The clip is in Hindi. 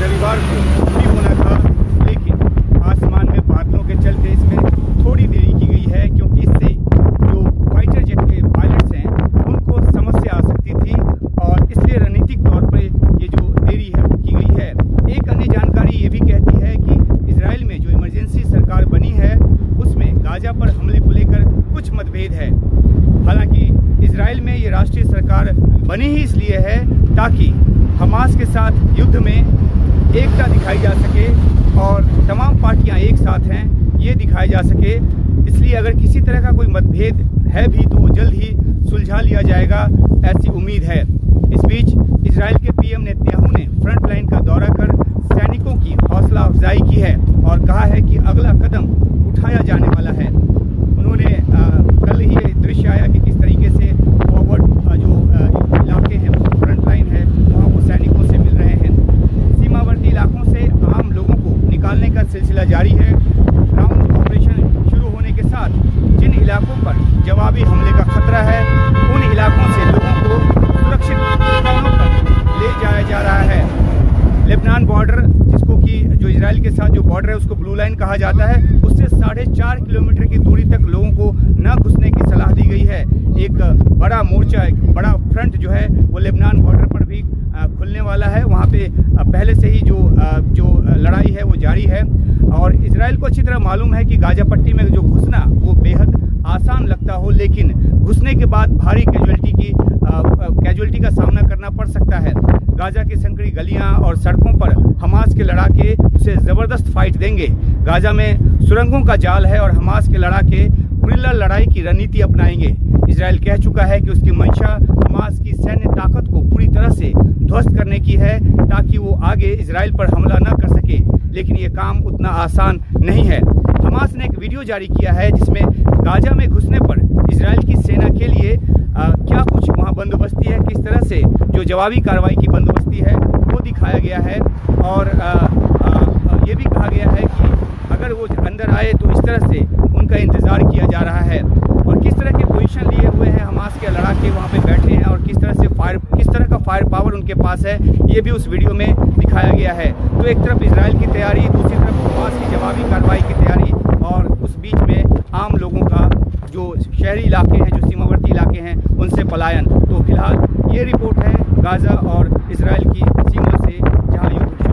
रविवार को भी होना था, लेकिन आसमान में बादलों के चलते इसमें थोड़ी देरी की गई है, क्योंकि इससे जो फाइटर जेट के पायलट्स हैं उनको समस्या आ सकती थी और इसलिए रणनीतिक तौर पर ये जो देरी है वो की गई है। एक अन्य जानकारी ये भी कहती है कि इजराइल में जो इमरजेंसी सरकार बनी है उसमें गाजा पर हमले को लेकर कुछ मतभेद है। हालांकि इजराइल में ये राष्ट्रीय सरकार बनी ही इसलिए है ताकि हमास के साथ युद्ध में एकता दिखाई जा सके और तमाम पार्टियां एक साथ हैं ये दिखाया जा सके। इसलिए अगर किसी तरह का कोई मतभेद है भी तो वो जल्द ही सुलझा लिया जाएगा, ऐसी उम्मीद है। इस बीच इजराइल के पीएम नेतन्याहू ने फ्रंट लाइन का दौरा कर सैनिकों की हौसला अफजाई की है और कहा है कि अगला कदम उठाया जाने वाला है। उन्होंने कल ही ये दृश्य आया कि किस तरीके से फॉरवर्ड जो इलाके हैं, फ्रंट लाइन है, वहाँ वो सैनिकों से मिल रहे हैं। सीमावर्ती इलाकों से आम लोगों को निकालने का सिलसिला जारी है। ग्राउंड ऑपरेशन शुरू होने के साथ जिन इलाकों पर जवाबी हमले का खतरा है उन इलाकों से लोगों को सुरक्षित स्थानों पर ले जाया जा रहा है। लेबनान बॉर्डर, जिसको कि जो इजराइल के साथ जो बॉर्डर है उसको ब्लू लाइन कहा जाता है, उससे 4.5 किलोमीटर की दूरी तक लोगों को न घुसने की सलाह दी गई है। एक बड़ा मोर्चा, एक बड़ा फ्रंट जो है वो लेबनान बॉर्डर पर भी खुलने वाला है। वहाँ पे पहले से ही जो लड़ाई है वो जारी है और इजराइल को अच्छी तरह मालूम है कि गाजा पट्टी में जो घुसना वो बेहद आसान लगता हो, लेकिन घुसने के बाद भारी कैजुअलिटी का सामना करना पड़ सकता है। गाजा की संकरी गलियां और सड़कों पर हमास के लड़ाके उसे ज़बरदस्त फाइट देंगे। गाजा में सुरंगों का जाल है और हमास के लड़ाके गुरिल्ला लड़ाई की रणनीति अपनाएंगे। इजराइल कह चुका है कि उसकी मंशा हमास की सैन्य ताकत को पूरी तरह से ध्वस्त करने की है ताकि वो आगे इजराइल पर हमला न कर सके, लेकिन ये काम उतना आसान नहीं है। हमास ने एक वीडियो जारी किया है जिसमें गाजा में घुसने पर इजराइल की सेना के लिए क्या कुछ वहाँ बंदोबस्ती है, किस तरह से जो जवाबी कार्रवाई की बंदोबस्ती है वो दिखाया गया है और ये भी कहा गया है कि अगर वो अंदर आए तो इस तरह से उनका इंतज़ार किया जा रहा है और किस तरह के पोजीशन लिए हुए हैं हमास के लड़ाके वहाँ पे बैठे हैं और किस तरह का फायर पावर उनके पास है, ये भी उस वीडियो में दिखाया गया है। तो एक तरफ इजराइल की तैयारी, दूसरी तरफ हमास की जवाबी कार्रवाई की तैयारी और उस बीच में आम लोगों का जो शहरी इलाके हैं, जो सीमावर्ती इलाके हैं, उनसे पलायन। तो फिलहाल ये रिपोर्ट है गाजा और इजराइल की सीमा से जहाँ युद्ध